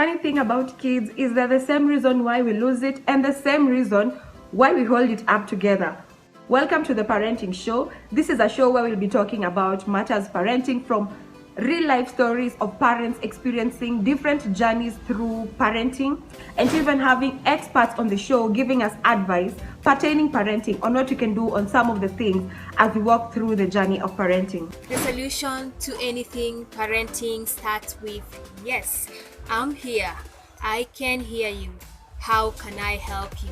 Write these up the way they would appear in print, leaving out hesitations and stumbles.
funny thing about kids is that the same reason why we lose it and the same reason why we hold it up together. Welcome to the Parenting Show. This is a show where we'll be talking about matters parenting, from real life stories of parents experiencing different journeys through parenting, and even having experts on the show giving us advice pertaining parenting on what you can do on some of the things as we walk through the journey of parenting. The solution to anything parenting starts with yes, I'm here. I can hear you. How can I help you?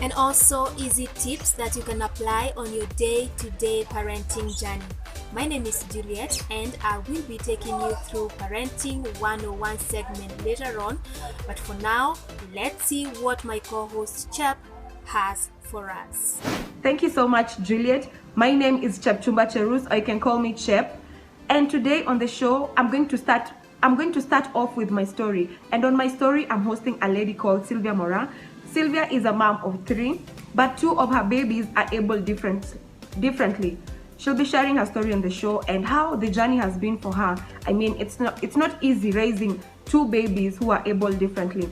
And also easy tips that you can apply on your day-to-day parenting journey. My name is Juliet and I will be taking you through Parenting 101 segment later on. But for now, let's see what my co-host Chep has for us. Thank you so much, Juliet. My name is Chepchumba Cherus, or you can call me Chep. And today on the show, I'm going to start off with my story. And on my story, I'm hosting a lady called Sylvia Mora. Sylvia is a mom of 3, but 2 of her babies are able differently. She'll be sharing her story on the show and how the journey has been for her. I mean, it's not easy raising 2 babies who are able differently.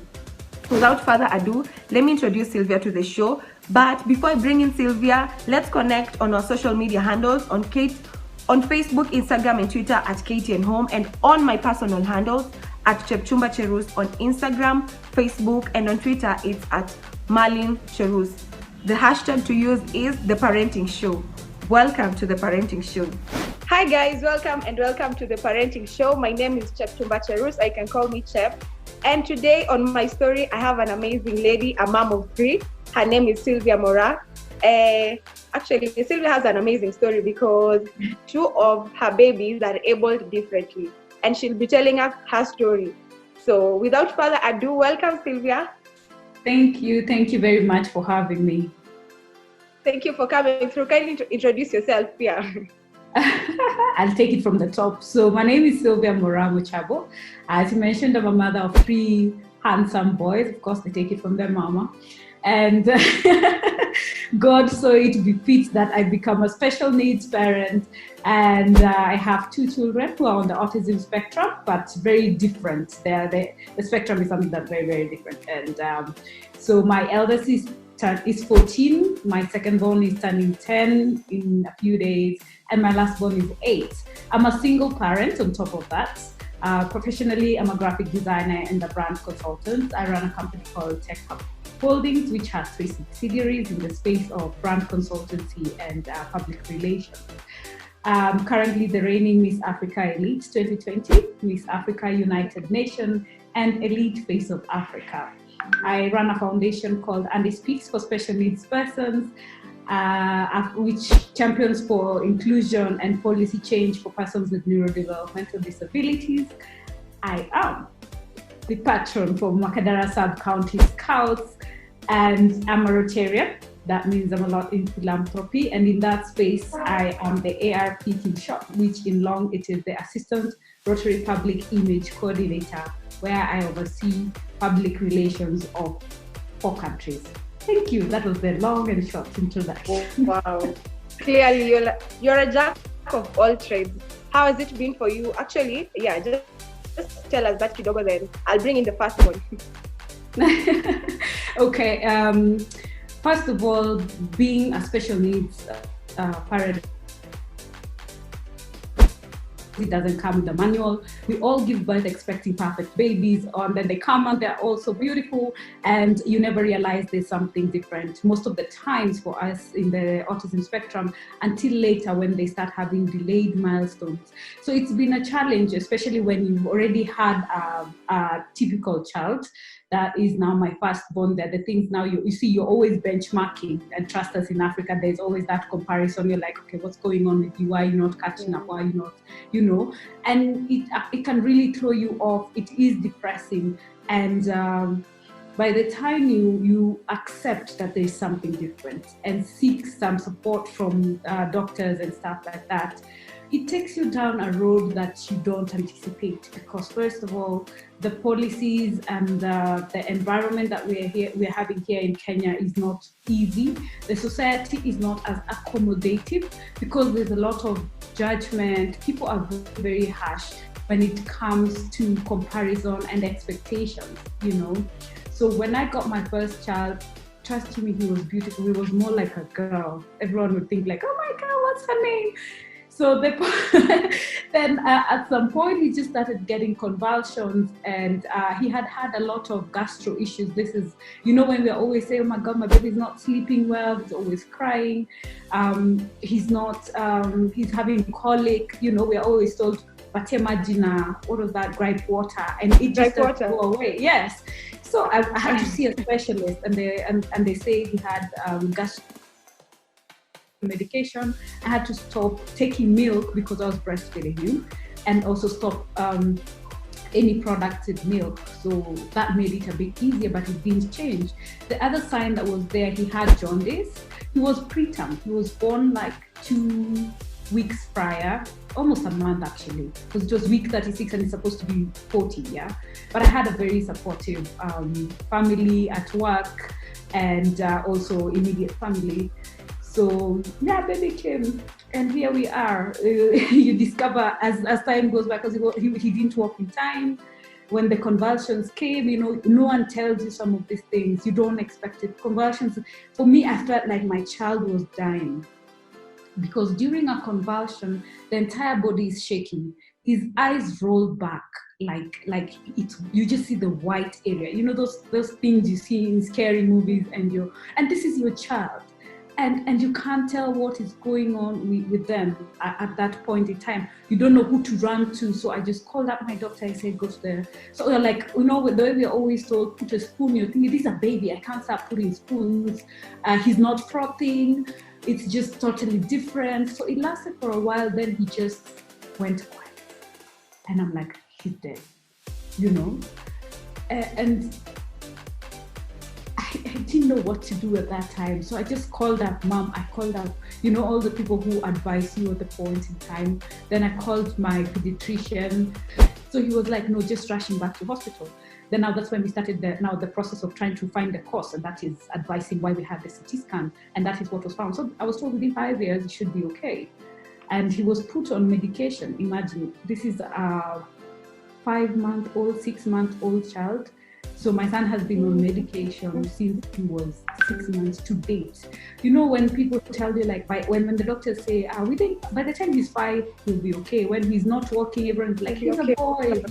Without further ado, let me introduce Sylvia to the show. But before I bring in Sylvia, let's connect on our social media handles on Facebook, Instagram, and Twitter at Katie and Home, and on my personal handles at Chepchumba Cherus on Instagram, Facebook, and on Twitter it's at Marlin Cherus. The hashtag to use is The Parenting Show. Welcome to The Parenting Show. Hi guys, welcome to The Parenting Show. My name is Chepchumba Cherus. I can call me Chep. And today on my story, I have an amazing lady, a mom of 3. Her name is Sylvia Mora. Actually, Sylvia has an amazing story because 2 of her babies are able differently, and she'll be telling us her story. So without further ado, welcome Sylvia. Thank you very much for having me. Thank you for coming through. Kindly introduce yourself here. I'll take it from the top. So my name is Sylvia Mora Muchabo. As you mentioned, I'm a mother of 3 handsome boys. Of course, they take it from their mama. And God saw it befits that I become a special needs parent. And I have 2 children who are on the autism spectrum, but very different. The spectrum is something that's very, very different. And so my eldest is 14, my second born is turning 10 in a few days, and my last born is 8. I'm a single parent on top of that. Professionally, I'm a graphic designer and a brand consultant. I run a company called Tech Hub Holdings, which has 3 subsidiaries in the space of brand consultancy and public relations. Currently the reigning Miss Africa Elite 2020, Miss Africa United Nations, and Elite Face of Africa. I run a foundation called Andy Speaks for Special Needs Persons, which champions for inclusion and policy change for persons with neurodevelopmental disabilities. I am the patron for Makadara Sub-County Scouts, and I'm a Rotarian. That means I'm a lot in philanthropy, and in that space, I am the ARP in short, which in long it is the Assistant Rotary Public Image Coordinator, where I oversee public relations of 4 countries. Thank you. That was the long and short introduction. Wow. Clearly, you're a jack of all trades. How has it been for you? Actually, yeah, just tell us that kidogo, then I'll bring in the first one. Okay. First of all, being a special needs parent, it doesn't come with a manual. We all give birth expecting perfect babies, and then they come and they're all so beautiful, and you never realize there's something different most of the times for us in the autism spectrum until later when they start having delayed milestones. So it's been a challenge, especially when you've already had a typical child. That is now my firstborn. That the things now you see, you're always benchmarking, and trust us, in Africa, there's always that comparison. You're like, okay, what's going on with you? Why are you not catching up? Why are you not, And it can really throw you off. It is depressing. And by the time you accept that there's something different and seek some support from doctors and stuff like that, it takes you down a road that you don't anticipate, because first of all, the policies and the environment that we're having here in Kenya is not easy. The society is not as accommodative because there's a lot of judgment. People are very, very harsh when it comes to comparison and expectations, you know. So when I got my first child, trust me, he was beautiful. He was more like a girl. Everyone would think like, oh my God, what's her name? So then at some point, he just started getting convulsions, and he had a lot of gastro issues. This is, you know, when we always say, oh my God, my baby's not sleeping well, he's always crying, he's having colic, you know, we're always told, Batemagina, what was that, gripe water, and it just doesn't go away. Yes. So I had to see a specialist, and they say he had gastro medication. I had to stop taking milk because I was breastfeeding him, and also stop any products with milk. So that made it a bit easier, but it didn't change. The other sign that was there, he had jaundice. He was preterm. He was born like 2 weeks prior, almost a month actually, because it was week 36 and it's supposed to be 40, yeah. But I had a very supportive family at work, and also immediate family. So yeah, baby came, and here we are. You discover as time goes by, because he didn't walk in time. When the convulsions came, you know, no one tells you some of these things. You don't expect it. Convulsions, for me, I felt like my child was dying, because during a convulsion, the entire body is shaking. His eyes roll back like it. You just see the white area. You know those things you see in scary movies, and this is your child. And you can't tell what is going on with them at that point in time. You don't know who to run to. So I just called up my doctor. I said, go to there. So we're like, you know, the way we're always told, put a spoon. You're thinking, this is a baby. I can't start putting spoons. He's not frothing. It's just totally different. So it lasted for a while. Then he just went quiet. And I'm like, he's dead, you know? And I didn't know what to do at that time. So I just called up mom. I called up, you know, all the people who advise you at the point in time. Then I called my pediatrician. So he was like, no, just rush him back to hospital. Then now that's when we started the process of trying to find the cause, and that is advising why we had the CT scan. And that is what was found. So I was told within 5 years, it should be okay. And he was put on medication. Imagine, this is a 5-month-old, 6-month-old child. So my son has been on medication since he was 6 months to date. You know, when people tell you, like, when the doctors say, we think by the time he's 5, he'll be okay. When he's not walking, everyone's like, he's okay. A boy,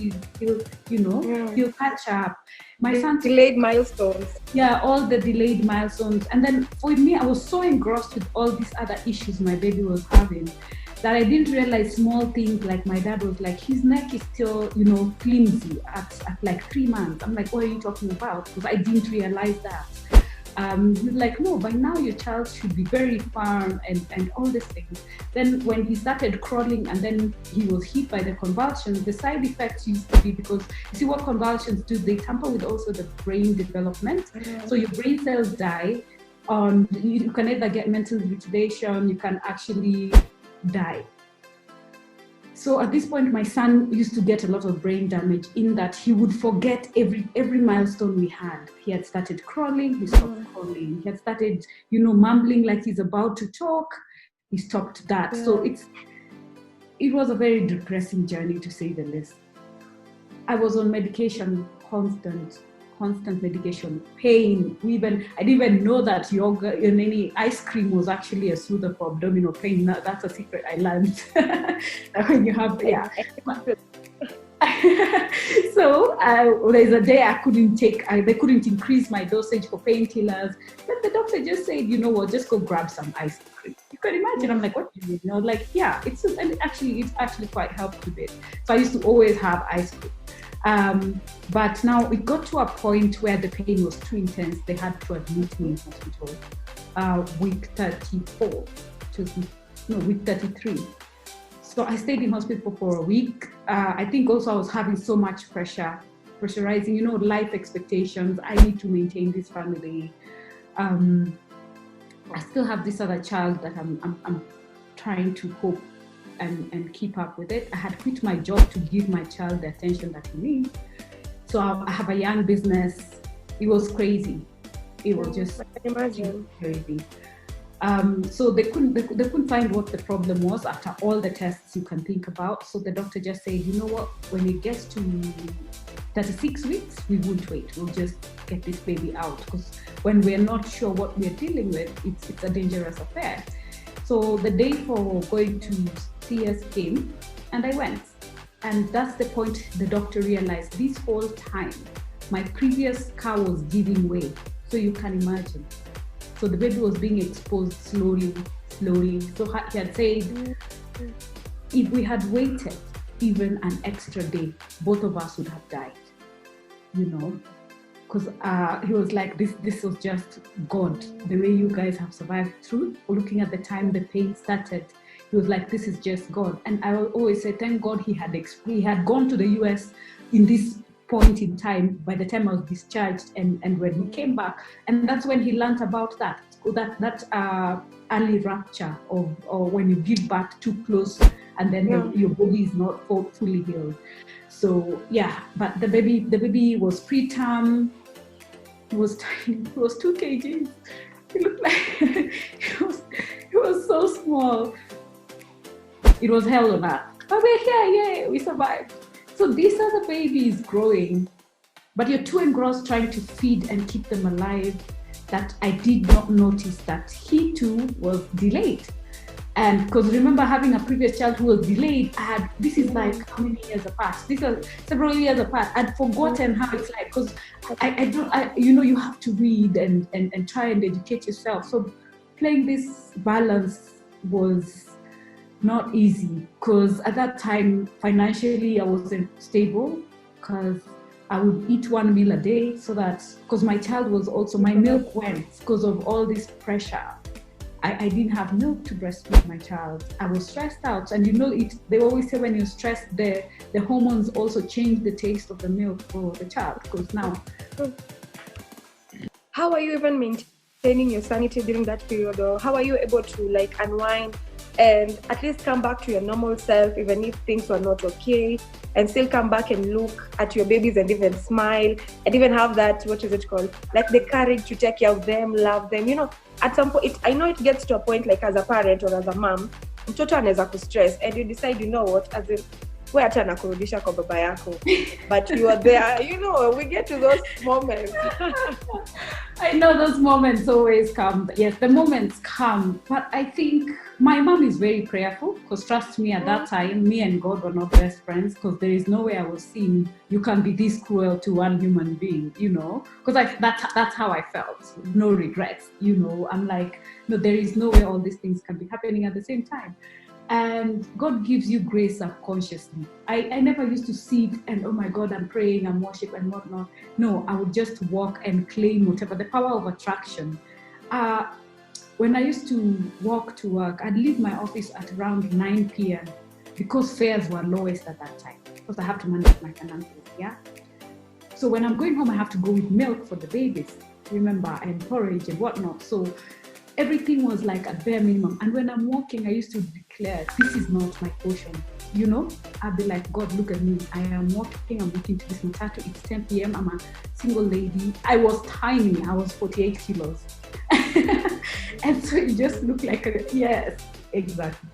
he'll catch up. My son delayed milestones. Yeah, all the delayed milestones. And then for me, I was so engrossed with all these other issues my baby was having, that I didn't realize small things. Like my dad was like, his neck is still, you know, flimsy at like 3 months. I'm like, what are you talking about? Because I didn't realize that. He's like, no, by now your child should be very firm and all these things. Then when he started crawling and then he was hit by the convulsions, the side effects used to be, because you see what convulsions do, they tamper with also the brain development. Mm-hmm. So your brain cells die. You can either get mental retardation, you can actually die. So at this point, my son used to get a lot of brain damage in that he would forget every milestone we had. He had started crawling, he stopped crawling. He had started, you know, mumbling like he's about to talk. He stopped that. Yeah. So it was a very depressing journey, to say the least. I was on medication, constant medication, pain. I didn't even know that yogurt and any ice cream was actually a soother for abdominal pain. That's a secret I learned. When you have, yeah. So there's a day I couldn't take, they couldn't increase my dosage for painkillers. But the doctor just said, you know what, just go grab some ice cream. You can imagine, I'm like, what do you mean? You know, like, yeah, it's actually quite helped with it. So I used to always have ice cream. But now it got to a point where the pain was too intense. They had to admit me in hospital, week 34, week 33. So I stayed in hospital for a week. I think also I was having so much pressurizing, you know, life expectations. I need to maintain this family. I still have this other child that I'm trying to cope and keep up with it. I had quit my job to give my child the attention that he needs. So I have a young business. It was crazy. It was just crazy. So they couldn't find what the problem was after all the tests you can think about. So the doctor just said, you know what, when it gets to 36 weeks, we won't wait. We'll just get this baby out, because when we're not sure what we're dealing with, it's a dangerous affair. So the day for going to CS came, and I went. And that's the point the doctor realized this whole time, my previous car was giving way. So you can imagine. So the baby was being exposed slowly. So he had said, if we had waited even an extra day, both of us would have died, you know, because he was like, this was just God, the way you guys have survived through. Looking at the time the pain started, he was like, this is just God. And I always say, thank God he had gone to the US in this point in time by the time I was discharged, and when he came back, and that's when he learned about that early rupture or when you give birth too close and then your body is not fully healed. So yeah, but the baby was preterm. He was tiny. He was 2 kgs. He looked like he was so small. It was hell on earth. But we're here, yay, we survived. So this other baby is growing, but you're too engrossed trying to feed and keep them alive that I did not notice that he too was delayed. And because remember, having a previous child who was delayed, this is like how many years apart? These are several years apart. I'd forgotten how it's like, because you have to read and try and educate yourself. So playing this balance was not easy, because at that time financially I wasn't stable, because I would eat 1 meal a day, so that because my child was also, my milk went because of all this pressure. I didn't have milk to breastfeed my child. I was stressed out, and they always say when you're stressed, the hormones also change the taste of the milk for the child, because now. How are you even maintaining your sanity during that period, or how are you able to unwind and at least come back to your normal self, even if things were not okay, and still come back and look at your babies and even smile and even have that, what is it called, the courage to take care of them, love them, at some point, I know it gets to a point, as a parent or as a mom, mtoto anaweza kustress and you decide, you know what, as in we hata nakurudisha kwa baba yako, but you are there, we get to those moments. I know those moments always come. Yes, the moments come, but I think my mom is very prayerful, because trust me, at that time, me and God were not best friends, because there is no way I was seeing you can be this cruel to one human being, because that's how I felt. No regrets, I'm like, no, there is no way all these things can be happening at the same time. And God gives you grace subconsciously. I never used to sit and, oh my God, I'm praying, I'm worshiping and whatnot. No, I would just walk and claim whatever, the power of attraction. When I used to walk to work, I'd leave my office at around 9 p.m. because fares were lowest at that time, because I have to manage my finances, yeah? So when I'm going home, I have to go with milk for the babies, remember, and porridge and whatnot. So everything was like a bare minimum. And when I'm walking, I used to declare, this is not my portion. I'd be like, God, look at me. I am walking, I'm looking to this matatu. It's 10 p.m. I'm a single lady. I was tiny. I was 48 kilos. And so it just looked like yes, exactly.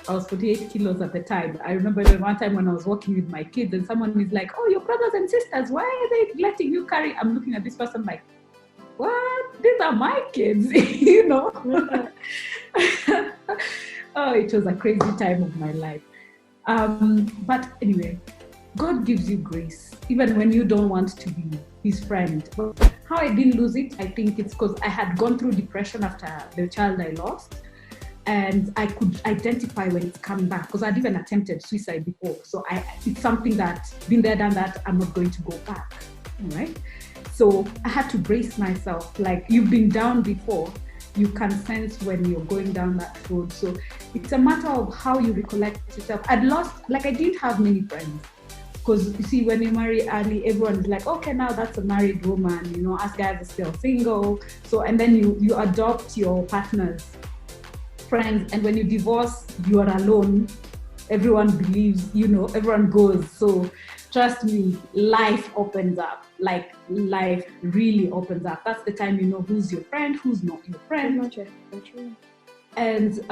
I was 48 kilos at the time. I remember one time when I was walking with my kids and someone is like, oh, your brothers and sisters, why are they letting you carry? I'm looking at this person like, what? These are my kids, Oh, it was a crazy time of my life. But anyway, God gives you grace, even when you don't want to be his friend. But how I didn't lose it, I think it's because I had gone through depression after the child I lost. And I could identify when it's coming back, because I'd even attempted suicide before. So it's something that, been there, done that, I'm not going to go back, all right? So I had to brace myself. Like, you've been down before, you can sense when you're going down that road. So it's a matter of how you recollect yourself. I didn't have many friends. Because you see, when you marry early, everyone is like, okay, now that's a married woman, us guys are still single. So, and then you adopt your partner's friends. And when you divorce, you are alone. Everyone believes, everyone goes. So trust me, life opens up. Like life really opens up. That's the time you know who's your friend, who's not your friend. And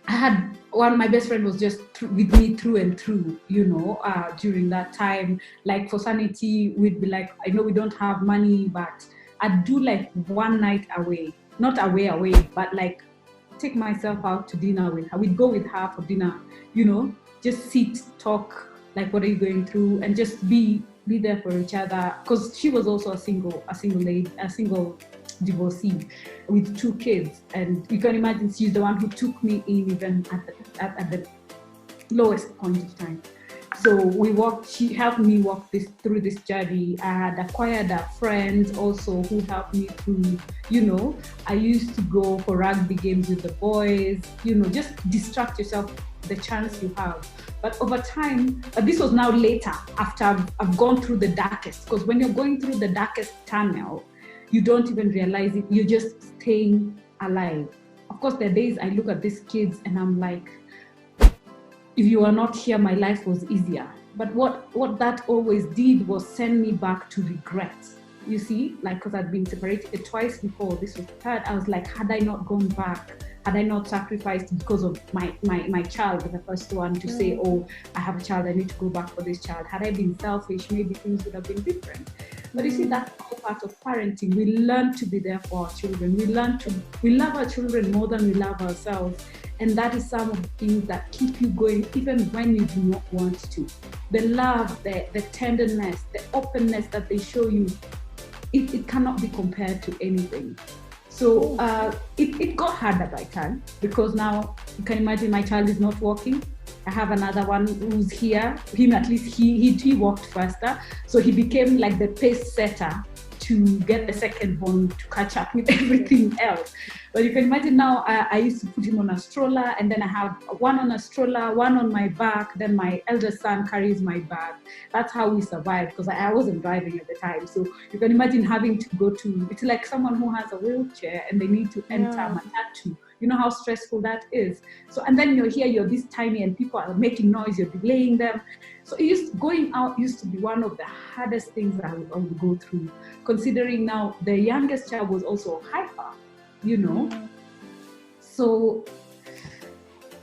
I had my best friend was just with me through and through, during that time. Like for sanity, we'd be like, I know we don't have money, but I'd do like one night away, not away, but like take myself out to dinner with her. We'd go with her for dinner, just sit, talk, like what are you going through, and just be there for each other. Because she was also a single divorcee with 2 kids, and you can imagine she's the one who took me in even at the lowest point of time. So she helped me walk through this journey. I had acquired a friend also who helped me through, I used to go for rugby games with the boys, just distract yourself the chance you have. But over time, this was now later after I've gone through the darkest, because when you're going through the darkest tunnel, you don't even realize it. You're just staying alive. Of course, there are days I look at these kids and I'm like, if you were not here, my life was easier. But what that always did was send me back to regret. You see, like, because I'd been separated twice before, this was the third. I was like, had I not gone back, had I not sacrificed because of my child, the first one, to say, oh, I have a child, I need to go back for this child. Had I been selfish, maybe things would have been different. But you see, that's all part of parenting. We learn to be there for our children. We love our children more than we love ourselves. And that is some of the things that keep you going, even when you do not want to. The love, the tenderness, the openness that they show you, it cannot be compared to anything. So it got harder by time, because now you can imagine my child is not walking. I have another one who's here. Him, at least he walked faster. So he became like the pace setter to get the second one to catch up with everything else. But you can imagine now, I used to put him on a stroller, and then I have one on a stroller, one on my back, then my eldest son carries my bag. That's how we survived, because I wasn't driving at the time. So you can imagine having to go to, it's like someone who has a wheelchair and they need to enter Matatu. You know how stressful that is. So, and then you're here, you're this tiny and people are making noise, you're delaying them. So going out used to be one of the hardest things I would go through, considering now the youngest child was also hyper, So,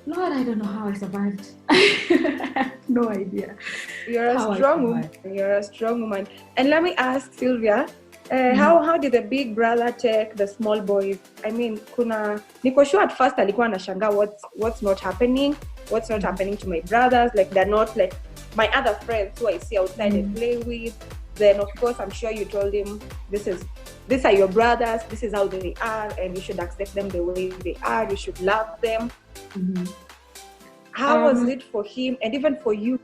Lord, I don't know how I survived. No idea. You're a strong woman. And let me ask Sylvia, how did the big brother take the small boys? I mean, niko sure at first alikuwa anashangaa what's not happening to my brothers, like they're not like my other friends who I see outside and play with. Then of course I'm sure you told him these are your brothers, this is how they are, and you should accept them the way they are, you should love them. How was it for him and even for you?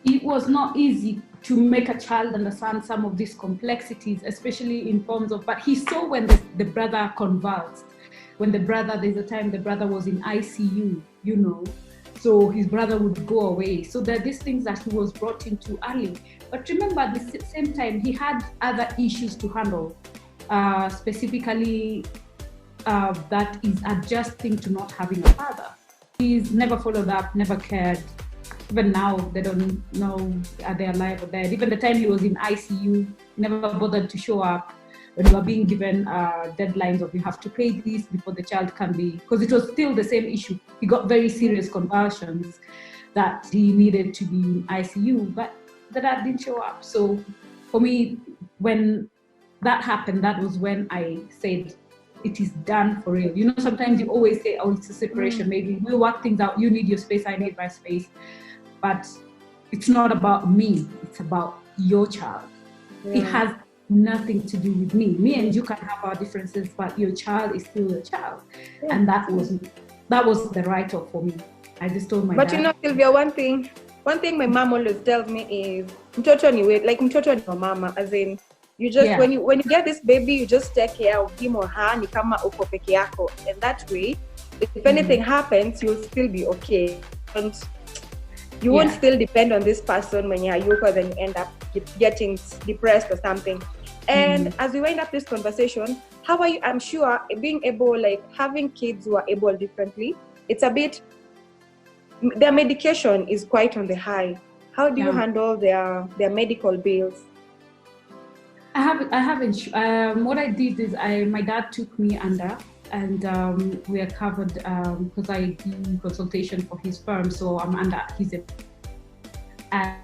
It was not easy to make a child understand some of these complexities, especially in forms of, but he saw when the brother convulsed. There's a time the brother was in ICU, so his brother would go away. So there are these things that he was brought into early. But remember, at the same time, he had other issues to handle, specifically that is adjusting to not having a father. He's never followed up, never cared. Even now, they don't know are they alive or dead. Even the time he was in ICU, never bothered to show up when you are being given deadlines of you have to pay this before the child can be, because it was still the same issue. He got very serious convulsions that he needed to be in ICU, but the dad didn't show up. So for me, when that happened, that was when I said, it is done for real. Sometimes you always say, oh, it's a separation. Maybe we'll work things out. You need your space, I need my space. But it's not about me. It's about your child. It has nothing to do with me. Me and you can have our differences, but your child is still a child. And that was the write-off for me. I just told my dad. Sylvia, one thing my mom always tells me is, mtoto ni mama, as in, you just when you get this baby, you just take care of him or her, ni kama uko peke yako, and that way, if anything happens, you'll still be okay, and you won't still depend on this person when you're younger, then you end up getting depressed or something. And as we wind up this conversation, how are you? I'm sure being able, like having kids who are able differently, it's a bit their medication is quite on the high. How do you handle their medical bills? I haven't. What I did is my dad took me under, and we are covered because I do consultation for his firm, so I'm under his. And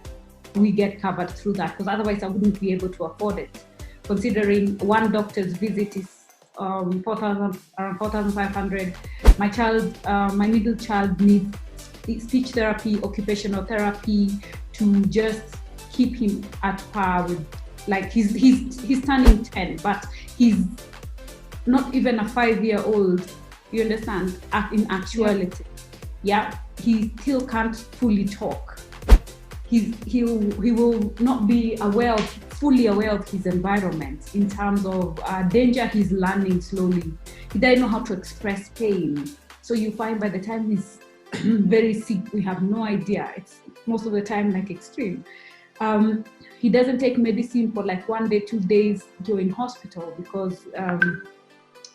we get covered through that, because otherwise I wouldn't be able to afford it. Considering one doctor's visit is 4,500. My middle child needs speech therapy, occupational therapy to just keep him at par with. Like he's turning 10, but he's not even a 5-year-old. You understand? In actuality, yeah, he still can't fully talk. He will not be fully aware of his environment in terms of danger. He's learning slowly. He doesn't know how to express pain. So you find by the time he's very sick, we have no idea. It's most of the time like extreme. He doesn't take medicine for like 1 day, 2 days. You're in hospital because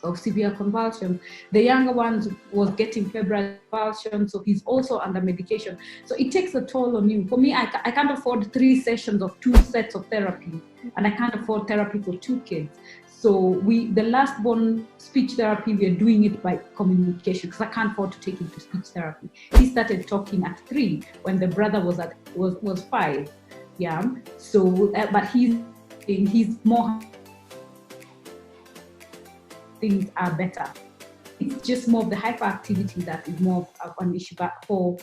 of severe convulsions. The younger one was getting febrile convulsions, so he's also under medication. So it takes a toll on you. For me, I can't afford 3 sessions of 2 sets of therapy, and I can't afford therapy for 2 kids. So the last born speech therapy, we are doing it by communication because I can't afford to take him to speech therapy. He started talking at 3 when the brother was 5. Yeah, so but he's more, things are better. It's just more of the hyperactivity that is more of an issue. But for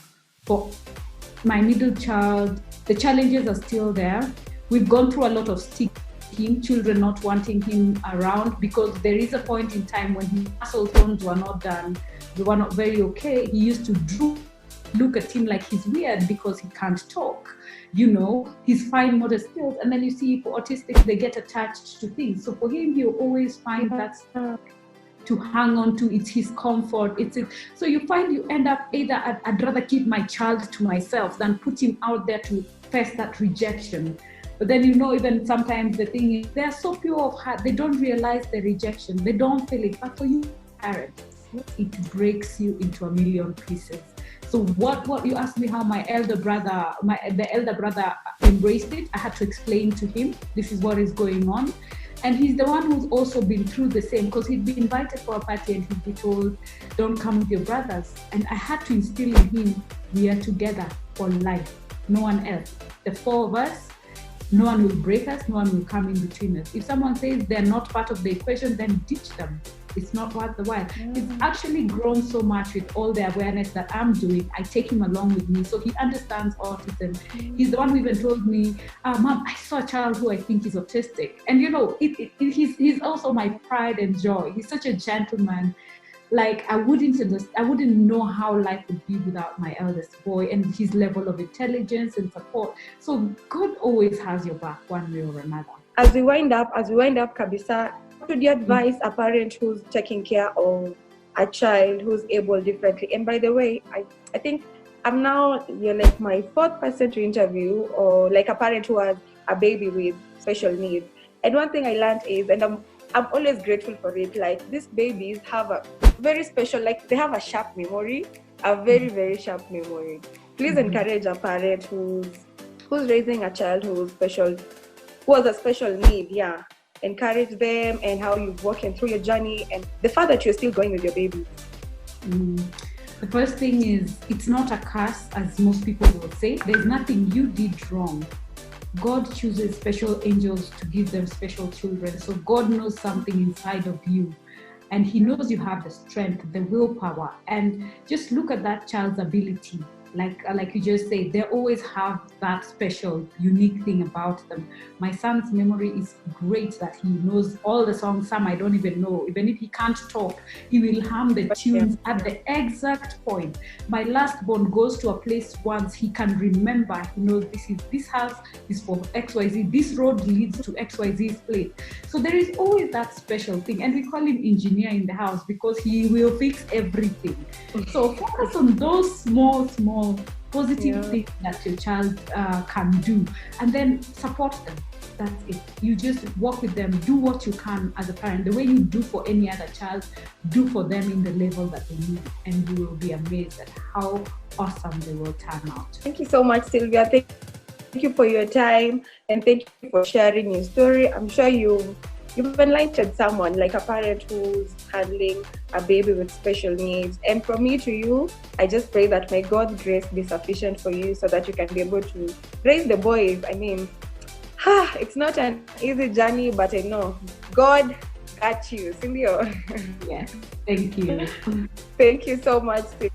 my middle child, the challenges are still there. We've gone through a lot of children not wanting him around, because there is a point in time when his muscle tones were not done, they were not very okay. He used to look at him like he's weird because he can't talk. His fine motor skills, and then you see for autistics, they get attached to things. So for him, you always find that to hang on to. It's his comfort. So you find you end up either I'd rather keep my child to myself than put him out there to face that rejection. But then even sometimes the thing is, they're so pure of heart, they don't realize the rejection, they don't feel it. But for you, parents, it breaks you into a million pieces. So what you asked me how the elder brother embraced it. I had to explain to him, this is what is going on. And he's the one who's also been through the same, because he'd be invited for a party and he'd be told, don't come with your brothers. And I had to instill in him, we are together for life, no one else. The 4 of us, no one will break us, no one will come in between us. If someone says they're not part of the equation, then ditch them. It's not worth the while. It's actually grown so much with all the awareness that I'm doing. I take him along with me, so he understands autism. He's the one who even told me, Mom, I saw a child who I think is autistic. And he's also my pride and joy. He's such a gentleman. Like I wouldn't know how life would be without my eldest boy and his level of intelligence and support. So God always has your back one way or another. As we wind up, Kabisa, what would you advise a parent who's taking care of a child who's able differently? And by the way, I think you're like my 4th person to interview, or like a parent who has a baby with special needs. And one thing I learned is, and I'm always grateful for it, like these babies have a very special, like they have a sharp memory, a very, very sharp memory. Please encourage a parent who's raising a child who has a special need, encourage them and how you've walking through your journey and the fact that you're still going with your baby. The first thing is, it's not a curse, as most people will say. There's nothing you did wrong. God chooses special angels to give them special children. So God knows something inside of you, and he knows you have the strength, the willpower, and just look at that child's ability. Like you just say, they always have that special, unique thing about them. My son's memory is great, that he knows all the songs, some I don't even know. Even if he can't talk, he will hum the tunes at the exact point. My last born goes to a place once, he can remember, he knows this house is for XYZ, this road leads to XYZ's place. So there is always that special thing, and we call him engineer in the house because he will fix everything. So focus on those small positive things that your child can do, and then support them. that's it. You just walk with them, do what you can as a parent. The way you do for any other child, do for them in the level that they need, and you will be amazed at how awesome they will turn out. Thank you so much, Sylvia. Thank you for your time, and thank you for sharing your story. I'm sure you've enlightened someone, like a parent who's handling a baby with special needs. And from me to you, I just pray that may God's grace be sufficient for you so that you can be able to raise the boys. I mean, it's not an easy journey, but I know God got you, Cynthia. Yes, thank you. Thank you so much, Cynthia.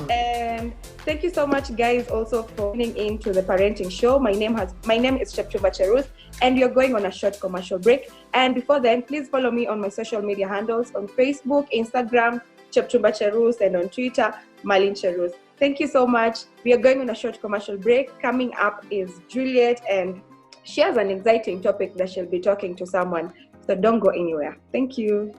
And thank you so much, guys, also for tuning in to the parenting show. My name is Chepchumba Cherus, and you're going on a short commercial break. And before then, please follow me on my social media handles on Facebook, Instagram, Chepchumba Cherus, and on Twitter, Malin Cherus. Thank you so much. We are going on a short commercial break. Coming up is Juliet, and she has an exciting topic that she'll be talking to someone. So don't go anywhere. Thank you.